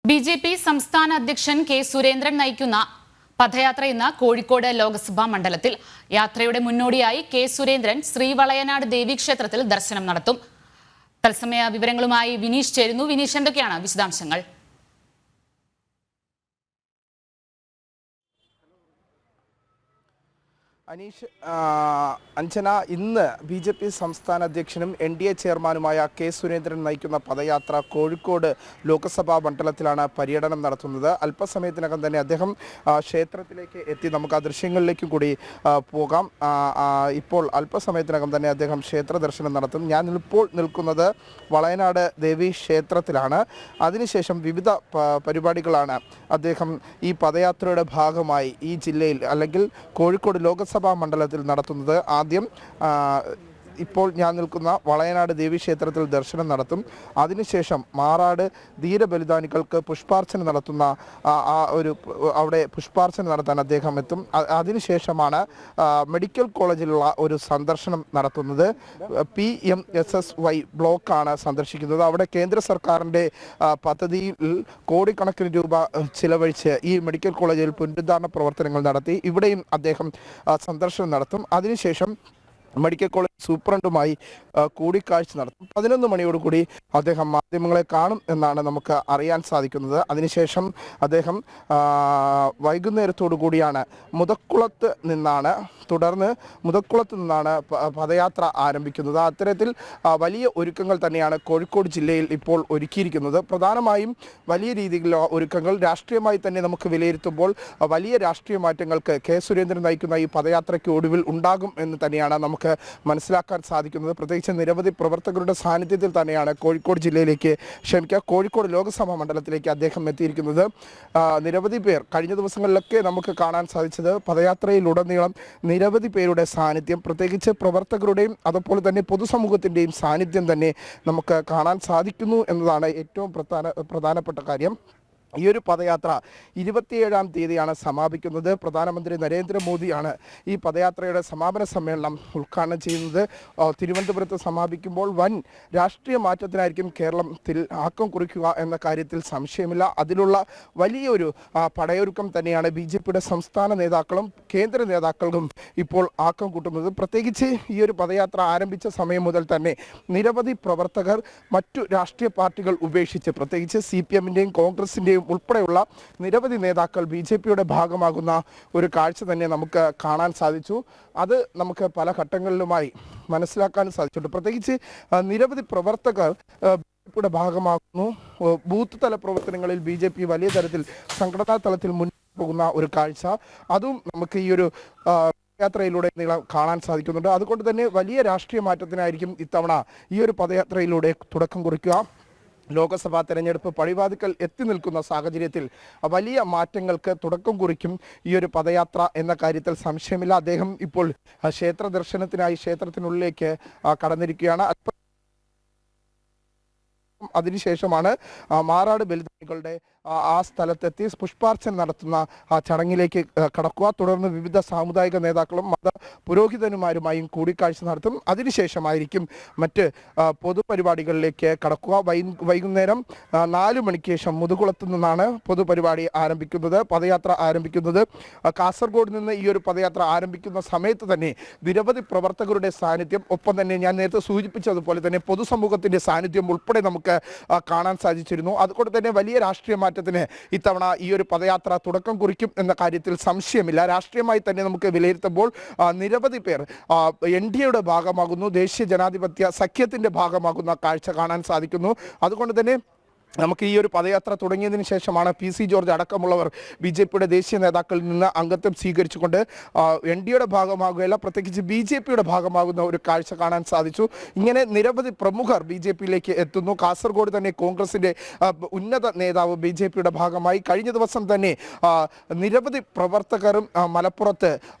BJP. സംസ്ഥാന അധ്യക്ഷൻ K Surendran നയിക്കുന്ന പദയാത്ര ഇന്ന് കോഴിക്കോട് ലോക്സഭാ മണ്ഡലത്തിൽ. യാത്രയുടെ മുന്നോടിയായി കെ സുരേന്ദ്രൻ ശ്രീവളയനാട് ദേവീക്ഷേത്രത്തിൽ ദർശനം നടത്തും. തത്സമയ വിവരങ്ങളുമായി വിനീഷ് ചേരുന്നു. വിനീഷ്, എന്തൊക്കെയാണ് വിശദാംശങ്ങൾ? അനീഷ്, അഞ്ജന, ഇന്ന് ബി.ജെ.പി. സംസ്ഥാന അധ്യക്ഷനും എൻ.ഡി.എ ചെയർമാനുമായ കെ സുരേന്ദ്രൻ നയിക്കുന്ന പദയാത്ര കോഴിക്കോട് ലോക്സഭാ മണ്ഡലത്തിലാണ് പര്യടനം നടത്തുന്നത്. അല്പസമയത്തിനകം തന്നെ അദ്ദേഹം ക്ഷേത്രത്തിലേക്ക് എത്തി. നമുക്ക് ആ ദൃശ്യങ്ങളിലേക്കും കൂടി പോകാം. ഇപ്പോൾ അല്പസമയത്തിനകം തന്നെ അദ്ദേഹം ക്ഷേത്ര ദർശനം നടത്തും. ഞാൻ ഇപ്പോൾ നിൽക്കുന്നത് വളയനാട് ദേവി ക്ഷേത്രത്തിലാണ്. അതിനുശേഷം വിവിധ പരിപാടികളാണ് അദ്ദേഹം ഈ പദയാത്രയുടെ ഭാഗമായി ഈ ജില്ലയിൽ അല്ലെങ്കിൽ കോഴിക്കോട് ലോക്സഭാ മണ്ഡലത്തിൽ നടത്തുന്നത്. ആദ്യം ഇപ്പോൾ ഞാൻ നിൽക്കുന്ന വളയനാട് ദേവീക്ഷേത്രത്തിൽ ദർശനം നടത്തും. അതിനുശേഷം മാറാട് ധീരബലിദാനികൾക്ക് പുഷ്പാർച്ചന നടത്തുന്ന അവിടെ പുഷ്പാർച്ചന നടത്താൻ അദ്ദേഹം എത്തും. അതിനുശേഷമാണ് മെഡിക്കൽ കോളേജിലുള്ള ഒരു സന്ദർശനം നടത്തുന്നത്. PMSSY ബ്ലോക്കാണ് സന്ദർശിക്കുന്നത്. അവിടെ കേന്ദ്ര സർക്കാരിൻ്റെ പദ്ധതിയിൽ കോടിക്കണക്കിന് രൂപ ചിലവഴിച്ച് ഈ മെഡിക്കൽ കോളേജിൽ പുനരുദ്ധാരണ പ്രവർത്തനങ്ങൾ നടത്തി. ഇവിടെയും അദ്ദേഹം സന്ദർശനം നടത്തും. അതിനുശേഷം മെഡിക്കൽ കോളേജ് സൂപ്രണ്ടുമായി കൂടിക്കാഴ്ച നടത്തും. 11 മണിയോടുകൂടി അദ്ദേഹം മാധ്യമങ്ങളെ കാണും എന്നാണ് നമുക്ക് അറിയാൻ സാധിക്കുന്നത്. അതിനുശേഷം അദ്ദേഹം വൈകുന്നേരത്തോടു കൂടിയാണ് മുതക്കുളത്ത് നിന്നാണ് പദയാത്ര ആരംഭിക്കുന്നത്. അത്തരത്തിൽ വലിയ ഒരുക്കങ്ങൾ തന്നെയാണ് കോഴിക്കോട് ജില്ലയിൽ ഇപ്പോൾ ഒരുക്കിയിരിക്കുന്നത്. പ്രധാനമായും വലിയ രീതിയിലുള്ള ഒരുക്കങ്ങൾ രാഷ്ട്രീയമായി തന്നെ നമുക്ക് വിലയിരുത്തുമ്പോൾ വലിയ രാഷ്ട്രീയ മാറ്റങ്ങൾക്ക് കെ സുരേന്ദ്രൻ നയിക്കുന്ന ഈ പദയാത്രയ്ക്ക് ഒടുവിൽ ഉണ്ടാകും എന്ന് തന്നെയാണ് നമുക്ക് മനസ്സിലാക്കാൻ സാധിക്കുന്നത്. പ്രത്യേകിച്ച് നിരവധി പ്രവർത്തകരുടെ സാന്നിധ്യത്തിൽ തന്നെയാണ് കോഴിക്കോട് ലോക്സഭാ മണ്ഡലത്തിലേക്ക് അദ്ദേഹം എത്തിയിരിക്കുന്നത്. നിരവധി പേർ കഴിഞ്ഞ ദിവസങ്ങളിലൊക്കെ നമുക്ക് കാണാൻ സാധിച്ചത് പദയാത്രയിലുടനീളം നിരവധി പേരുടെ സാന്നിധ്യം, പ്രത്യേകിച്ച് പ്രവർത്തകരുടെയും അതുപോലെ തന്നെ പൊതുസമൂഹത്തിൻ്റെയും സാന്നിധ്യം തന്നെ നമുക്ക് കാണാൻ സാധിക്കുന്നു എന്നതാണ് ഏറ്റവും പ്രധാനപ്പെട്ട കാര്യം. ഈ ഒരു പദയാത്ര 27-ാം തീയതിയാണ് സമാപിക്കുന്നത്. പ്രധാനമന്ത്രി നരേന്ദ്രമോദിയാണ് ഈ പദയാത്രയുടെ സമാപന സമ്മേളനം ഉദ്ഘാടനം ചെയ്യുന്നത്. തിരുവനന്തപുരത്ത് സമാപിക്കുമ്പോൾ വൻ രാഷ്ട്രീയ മാറ്റത്തിനായിരിക്കും കേരളത്തിൽ ആക്കം കുറിക്കുക എന്ന കാര്യത്തിൽ സംശയമില്ല. അതിലുള്ള വലിയൊരു പടയൊരുക്കം തന്നെയാണ് ബി.ജെ.പിയുടെ സംസ്ഥാന നേതാക്കളും കേന്ദ്ര നേതാക്കളും ഇപ്പോൾ ആക്കം കൂട്ടുന്നത്. പ്രത്യേകിച്ച് ഈ ഒരു പദയാത്ര ആരംഭിച്ച സമയം മുതൽ തന്നെ നിരവധി പ്രവർത്തകർ മറ്റു രാഷ്ട്രീയ പാർട്ടികൾ ഉപേക്ഷിച്ച്, പ്രത്യേകിച്ച് CPM-ൻ്റെയും കോൺഗ്രസിൻ്റെയും ഉൾപ്പെടെയുള്ള നിരവധി നേതാക്കൾ ബി.ജെ.പിയുടെ ഭാഗമാകുന്ന ഒരു കാഴ്ച തന്നെ നമുക്ക് കാണാൻ സാധിച്ചു. അത് നമുക്ക് പല ഘട്ടങ്ങളിലുമായി മനസ്സിലാക്കാൻ സാധിച്ചിട്ടുണ്ട്. പ്രത്യേകിച്ച് നിരവധി പ്രവർത്തകർ ബി.ജെ.പിയുടെ ഭാഗമാകുന്നു. ബൂത്ത് തല പ്രവർത്തനങ്ങളിൽ ബി.ജെ.പി വലിയ തരത്തിൽ സംഘടനാ തലത്തിൽ മുന്നോട്ട് പോകുന്ന ഒരു കാഴ്ച അതും നമുക്ക് ഈ ഒരു പദയാത്രയിലൂടെ കാണാൻ സാധിക്കുന്നുണ്ട്. അതുകൊണ്ട് തന്നെ വലിയ രാഷ്ട്രീയ മാറ്റത്തിനായിരിക്കും ഇത്തവണ ഈ ഒരു പദയാത്രയിലൂടെ തുടക്കം കുറിക്കുക. ലോക്സഭാ തെരഞ്ഞെടുപ്പ് പടിവാതിക്കൽ എത്തി നിൽക്കുന്ന സാഹചര്യത്തിൽ വലിയ മാറ്റങ്ങൾക്ക് തുടക്കം കുറിക്കും ഈ ഒരു പദയാത്ര എന്ന കാര്യത്തിൽ സംശയമില്ല. അദ്ദേഹം ഇപ്പോൾ ക്ഷേത്ര ദർശനത്തിനായി ക്ഷേത്രത്തിനുള്ളിലേക്ക് കടന്നിരിക്കുകയാണ്. അതിനുശേഷമാണ് മാറാട് ബലിദാനികളുടെ ആ സ്ഥലത്തെത്തി പുഷ്പാർച്ചന നടത്തുന്ന ചടങ്ങിലേക്ക് കടക്കുക. തുടർന്ന് വിവിധ സാമുദായിക നേതാക്കളും മത പുരോഹിതന്മാരുമായും കൂടിക്കാഴ്ച നടത്തും. അതിനുശേഷമായിരിക്കും മറ്റ് പൊതുപരിപാടികളിലേക്ക് കടക്കുക. വൈകുന്നേരം 4 മണിക്ക് ശേഷം മുതുകുളത്ത് നിന്നാണ് പൊതുപരിപാടി ആരംഭിക്കുന്നത്, പദയാത്ര ആരംഭിക്കുന്നത്. കാസർഗോഡ് നിന്ന് ഈ ഒരു പദയാത്ര ആരംഭിക്കുന്ന സമയത്ത് തന്നെ നിരവധി പ്രവർത്തകരുടെ സാന്നിധ്യം, ഒപ്പം തന്നെ ഞാൻ നേരത്തെ സൂചിപ്പിച്ചതുപോലെ തന്നെ പൊതുസമൂഹത്തിൻ്റെ സാന്നിധ്യം ഉൾപ്പെടെ നമുക്ക് കാണാൻ സാധിച്ചിരുന്നു. അതുകൊണ്ട് തന്നെ വലിയ രാഷ്ട്രീയ മാറ്റത്തിന് ഇത്തവണ ഈ ഒരു പദയാത്ര തുടക്കം കുറിക്കും എന്ന കാര്യത്തിൽ സംശയമില്ല. രാഷ്ട്രീയമായി തന്നെ നമുക്ക് വിലയിരുത്തുമ്പോൾ നിരവധി പേർ NDAയുടെ ഭാഗമാകുന്നു, ദേശീയ ജനാധിപത്യ സഖ്യത്തിൻ്റെ ഭാഗമാകുന്ന കാഴ്ച കാണാൻ സാധിക്കുന്നു. അതുകൊണ്ട് തന്നെ നമുക്ക് ഈ ഒരു പദയാത്ര തുടങ്ങിയതിന് ശേഷമാണ് PC ജോർജ് അടക്കമുള്ളവർ ബി.ജെ.പിയുടെ ദേശീയ നേതാക്കളിൽ നിന്ന് അംഗത്വം സ്വീകരിച്ചുകൊണ്ട് NDAയുടെ ഭാഗമാകുകയല്ല, പ്രത്യേകിച്ച് ബി.ജെ.പിയുടെ ഭാഗമാകുന്ന ഒരു കാഴ്ച കാണാൻ സാധിച്ചു. ഇങ്ങനെ നിരവധി പ്രമുഖർ ബി.ജെ.പിയിലേക്ക് എത്തുന്നു. കാസർഗോഡ് തന്നെ കോൺഗ്രസിൻ്റെ ഉന്നത നേതാവ് ബി.ജെ.പിയുടെ ഭാഗമായി. കഴിഞ്ഞ ദിവസം തന്നെ നിരവധി പ്രവർത്തകരും മലപ്പുറത്ത്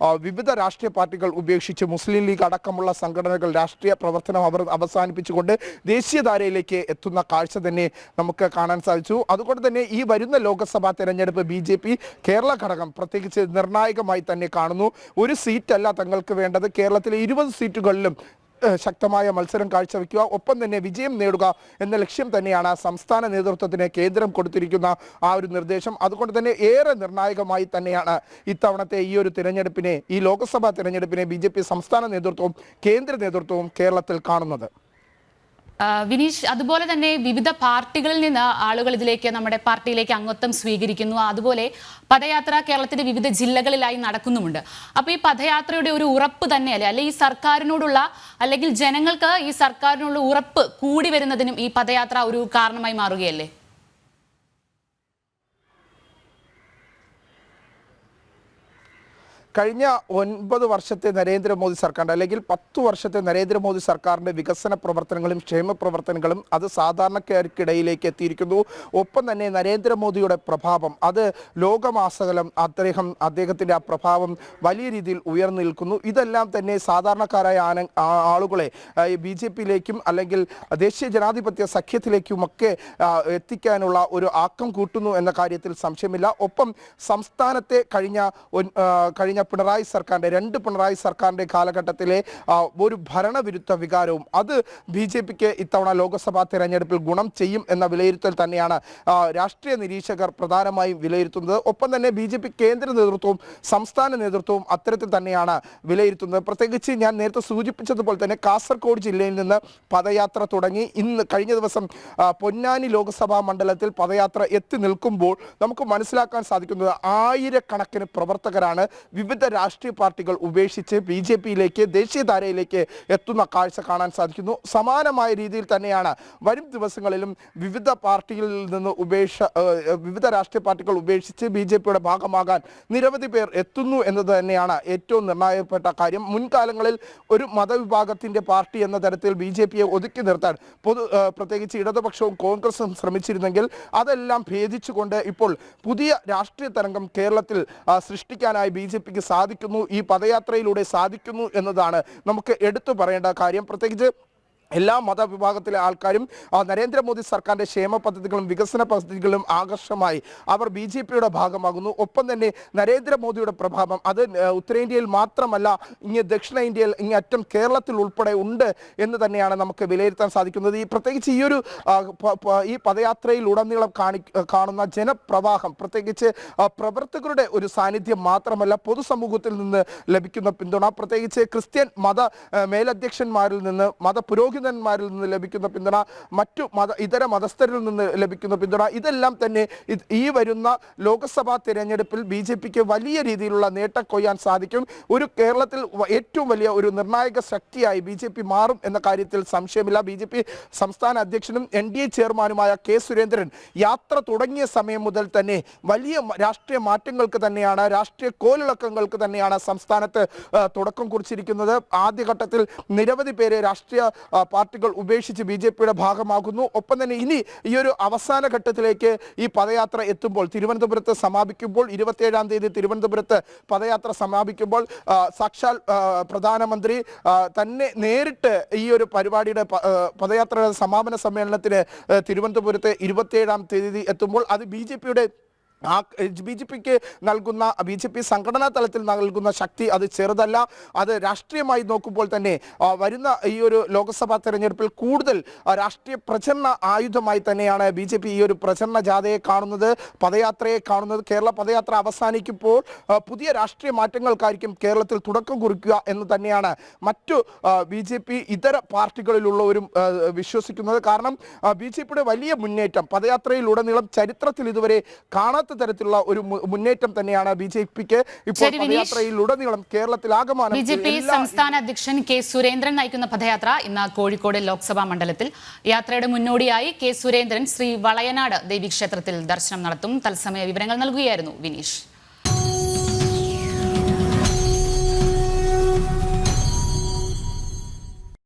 വിവിധ രാഷ്ട്രീയ പാർട്ടികൾ ഉപേക്ഷിച്ച് മുസ്ലിം ലീഗ് അടക്കമുള്ള സംഘടനകൾ രാഷ്ട്രീയ പ്രവർത്തനം അവസാനിപ്പിച്ചുകൊണ്ട് ദേശീയധാരയിലേക്ക് എത്തുന്ന കാഴ്ച തന്നെ നമുക്ക് കാണാൻ സാധിച്ചു. അതുകൊണ്ട് തന്നെ ഈ വരുന്ന ലോക്സഭാ തെരഞ്ഞെടുപ്പ് ബി.ജെ.പി കേരള ഘടകം പ്രത്യേകിച്ച് നിർണായകമായി തന്നെ കാണുന്നു. ഒരു സീറ്റല്ല തങ്ങൾക്ക് വേണ്ടത്, കേരളത്തിലെ 20 സീറ്റുകളിലും ശക്തമായ മത്സരം കാഴ്ചവെക്കുക, ഒപ്പം തന്നെ വിജയം നേടുക എന്ന ലക്ഷ്യം തന്നെയാണ് സംസ്ഥാന നേതൃത്വത്തിന് കേന്ദ്രം കൊടുത്തിരിക്കുന്ന ആ ഒരു നിർദ്ദേശം. അതുകൊണ്ട് തന്നെ ഏറെ നിർണായകമായി തന്നെയാണ് ഇത്തവണത്തെ ഈ ഒരു തിരഞ്ഞെടുപ്പിനെ, ഈ ലോക്സഭാ തിരഞ്ഞെടുപ്പിനെ BJP സംസ്ഥാന നേതൃത്വവും കേന്ദ്ര നേതൃത്വവും കേരളത്തിൽ കാണുന്നത്. വിനീഷ്, അതുപോലെ തന്നെ വിവിധ പാർട്ടികളിൽ നിന്ന് ആളുകൾ ഇതിലേക്ക്, നമ്മുടെ പാർട്ടിയിലേക്ക് അംഗത്വം സ്വീകരിക്കുന്നു. അതുപോലെ പദയാത്ര കേരളത്തിന്റെ വിവിധ ജില്ലകളിലായി നടക്കുന്നുമുണ്ട്. അപ്പോൾ ഈ പദയാത്രയുടെ ഒരു ഉറപ്പ് തന്നെയല്ലേ, അല്ലെ ഈ സർക്കാരിനോടുള്ള, അല്ലെങ്കിൽ ജനങ്ങൾക്ക് ഈ സർക്കാരിനുള്ള ഉറപ്പ് കൂടി വരുന്നതിനും ഈ പദയാത്ര ഒരു കാരണമായി മാറുകയല്ലേ? കഴിഞ്ഞ 9 വർഷത്തെ നരേന്ദ്രമോദി സർക്കാരിൻ്റെ, അല്ലെങ്കിൽ 10 വർഷത്തെ നരേന്ദ്രമോദി സർക്കാരിൻ്റെ വികസന പ്രവർത്തനങ്ങളും ക്ഷേമ പ്രവർത്തനങ്ങളും അത് സാധാരണക്കാർക്കിടയിലേക്ക് എത്തിയിരിക്കുന്നു. ഒപ്പം തന്നെ നരേന്ദ്രമോദിയുടെ പ്രഭാവം അത് ലോകമാസകലം അദ്ദേഹത്തിൻ്റെ ആ പ്രഭാവം വലിയ രീതിയിൽ ഉയർന്നു നിൽക്കുന്നു. ഇതെല്ലാം തന്നെ സാധാരണക്കാരായ ആളുകളെ BJPയിലേക്കും അല്ലെങ്കിൽ ദേശീയ ജനാധിപത്യ സഖ്യത്തിലേക്കുമൊക്കെ എത്തിക്കാനുള്ള ഒരു ആക്കം കൂട്ടുന്നു എന്ന കാര്യത്തിൽ സംശയമില്ല. ഒപ്പം സംസ്ഥാനത്തെ കഴിഞ്ഞ പിണറായി സർക്കാരിൻ്റെ, 2 പിണറായി സർക്കാരിൻ്റെ കാലഘട്ടത്തിലെ ഒരു ഭരണവിരുദ്ധ വികാരവും അത് BJPക്ക് ഇത്തവണ ലോക്സഭാ തെരഞ്ഞെടുപ്പിൽ ഗുണം ചെയ്യും എന്ന വിലയിരുത്തൽ തന്നെയാണ് രാഷ്ട്രീയ നിരീക്ഷകർ പ്രധാനമായും വിലയിരുത്തുന്നത്. ഒപ്പം തന്നെ BJP കേന്ദ്ര നേതൃത്വവും സംസ്ഥാന നേതൃത്വവും അത്തരത്തിൽ തന്നെയാണ് വിലയിരുത്തുന്നത്. പ്രത്യേകിച്ച് ഞാൻ നേരത്തെ സൂചിപ്പിച്ചതുപോലെ തന്നെ കാസർഗോഡ് ജില്ലയിൽ നിന്ന് പദയാത്ര തുടങ്ങി കഴിഞ്ഞ ദിവസം പൊന്നാനി ലോക്സഭാ മണ്ഡലത്തിൽ പദയാത്ര എത്തി നിൽക്കുമ്പോൾ നമുക്ക് മനസ്സിലാക്കാൻ സാധിക്കുന്നത് ആയിരക്കണക്കിന് പ്രവർത്തകരാണ് വിവിധ രാഷ്ട്രീയ പാർട്ടികൾ ഉപേക്ഷിച്ച് BJPയിലേക്ക്, ദേശീയധാരയിലേക്ക് എത്തുന്ന കാഴ്ച കാണാൻ സാധിക്കുന്നു. സമാനമായ രീതിയിൽ തന്നെയാണ് വരും ദിവസങ്ങളിലും വിവിധ രാഷ്ട്രീയ പാർട്ടികൾ ഉപേക്ഷിച്ച് BJPയുടെ ഭാഗമാകാൻ നിരവധി പേർ എത്തുന്നു എന്നത് തന്നെയാണ് ഏറ്റവും നിർണായകപ്പെട്ട കാര്യം. മുൻകാലങ്ങളിൽ ഒരു മതവിഭാഗത്തിൻ്റെ പാർട്ടി എന്ന തരത്തിൽ BJPയെ ഒതുക്കി നിർത്താൻ പ്രത്യേകിച്ച് ഇടതുപക്ഷവും കോൺഗ്രസും ശ്രമിച്ചിരുന്നെങ്കിൽ അതെല്ലാം ഭേദിച്ചുകൊണ്ട് ഇപ്പോൾ പുതിയ രാഷ്ട്രീയ തരംഗം കേരളത്തിൽ സൃഷ്ടിക്കാനായി BJPക്ക് സാധിക്കുന്നു, ഈ പദയാത്രയിലൂടെ സാധിക്കുന്നു എന്നതാണ് നമുക്ക് എടുത്തു പറയേണ്ട കാര്യം. പ്രത്യേകിച്ച് എല്ലാ മതവിഭാഗത്തിലെ ആൾക്കാരും നരേന്ദ്രമോദി സർക്കാരിൻ്റെ ക്ഷേമ പദ്ധതികളും വികസന പദ്ധതികളും ആകർഷമായി അവർ BJPയുടെ ഭാഗമാകുന്നു. ഒപ്പം തന്നെ നരേന്ദ്രമോദിയുടെ പ്രഭാവം അത് ഉത്തരേന്ത്യയിൽ മാത്രമല്ല, ഇങ്ങ് ദക്ഷിണ ഇന്ത്യയിൽ ഇങ്ങറ്റം കേരളത്തിൽ ഉൾപ്പെടെ ഉണ്ട് എന്ന് തന്നെയാണ് നമുക്ക് വിലയിരുത്താൻ സാധിക്കുന്നത്. പ്രത്യേകിച്ച് ഈ പദയാത്രയിലുടനീളം കാണുന്ന ജനപ്രവാഹം, പ്രത്യേകിച്ച് പ്രവർത്തകരുടെ ഒരു സാന്നിധ്യം മാത്രമല്ല, പൊതുസമൂഹത്തിൽ നിന്ന് ലഭിക്കുന്ന പിന്തുണ, പ്രത്യേകിച്ച് ക്രിസ്ത്യൻ മത മേലധ്യക്ഷന്മാരിൽ നിന്ന്, പുരോഹിതന്മാരിൽ നിന്ന് ലഭിക്കുന്ന പിന്തുണ, മറ്റു ഇതര മതസ്ഥരിൽ നിന്ന് ലഭിക്കുന്ന പിന്തുണ, ഇതെല്ലാം തന്നെ ഈ വരുന്ന ലോക്സഭാ തിരഞ്ഞെടുപ്പിൽ BJPക്ക് വലിയ രീതിയിലുള്ള നേട്ടം കൊയ്യാൻ സാധിക്കും. ഒരു കേരളത്തിൽ ഏറ്റവും വലിയ ഒരു നിർണായക ശക്തിയായി BJP മാറും എന്ന കാര്യത്തിൽ സംശയമില്ല. BJP സംസ്ഥാന അധ്യക്ഷനും NDA ചെയർമാനുമായ K. സുരേന്ദ്രൻ യാത്ര തുടങ്ങിയ സമയം മുതൽ തന്നെ വലിയ രാഷ്ട്രീയ മാറ്റങ്ങൾക്ക് തന്നെയാണ്, രാഷ്ട്രീയ കോലിളക്കങ്ങൾക്ക് തന്നെയാണ് സംസ്ഥാനത്ത് തുടക്കം കുറിച്ചിരിക്കുന്നത്. ആദ്യഘട്ടത്തിൽ നിരവധി പേര് രാഷ്ട്രീയ പാർട്ടികൾ ഉപേക്ഷിച്ച് BJPയുടെ ഭാഗമാകുന്നു. ഒപ്പം തന്നെ ഇനി ഈ ഒരു അവസാന ഘട്ടത്തിലേക്ക് ഈ പദയാത്ര എത്തുമ്പോൾ, തിരുവനന്തപുരത്ത് സമാപിക്കുമ്പോൾ, 27-ാം തീയതി തിരുവനന്തപുരത്ത് പദയാത്ര സമാപിക്കുമ്പോൾ സാക്ഷാൽ പ്രധാനമന്ത്രി തന്നെ നേരിട്ട് ഈ ഒരു പരിപാടിയുടെ പദയാത്രയുടെ സമാപന സമ്മേളനത്തിന് തിരുവനന്തപുരത്ത് 27-ാം തീയതി എത്തുമ്പോൾ അത് BJPക്ക് നൽകുന്ന, BJP സംഘടനാ തലത്തിൽ നൽകുന്ന ശക്തി അത് ചെറുതല്ല. അത് രാഷ്ട്രീയമായി നോക്കുമ്പോൾ തന്നെ വരുന്ന ഈ ഒരു ലോക്സഭാ തെരഞ്ഞെടുപ്പിൽ കൂടുതൽ രാഷ്ട്രീയ പ്രചരണ ആയുധമായി തന്നെയാണ് BJP ഈ ഒരു പ്രചരണ ജാഥയെ കാണുന്നത്, പദയാത്രയെ കാണുന്നത്. കേരള പദയാത്ര അവസാനിക്കുമ്പോൾ പുതിയ രാഷ്ട്രീയ മാറ്റങ്ങൾക്കായിരിക്കും കേരളത്തിൽ തുടക്കം കുറിക്കുക എന്ന് തന്നെയാണ് മറ്റു BJP ഇതര പാർട്ടികളിലുള്ളവരും വിശ്വസിക്കുന്നത്. കാരണം BJPയുടെ വലിയ മുന്നേറ്റം പദയാത്രയിലുടനീളം ചരിത്രത്തിൽ ഇതുവരെ കാണാത്ത തരത്തിലുള്ള ഒരു മുന്നേറ്റം തന്നെയാണ് BJPക്ക് ഇപ്പോൾ പദയാത്രയിലുടനീളം കേരളത്തിൽ ആകമാനം. BJP സംസ്ഥാന അധ്യക്ഷൻ K. സുരേന്ദ്രൻ നയിക്കുന്ന പദയാത്ര ഇന്ന് കോഴിക്കോട് ലോക്സഭാ മണ്ഡലത്തിൽ. യാത്രയുടെ മുന്നോടിയായി K. സുരേന്ദ്രൻ ശ്രീ വളയനാട് ദേവീക്ഷേത്രത്തിൽ ദർശനം നടത്തും. തത്സമയ വിവരങ്ങൾ നൽകുകയായിരുന്നു വിനീഷ്.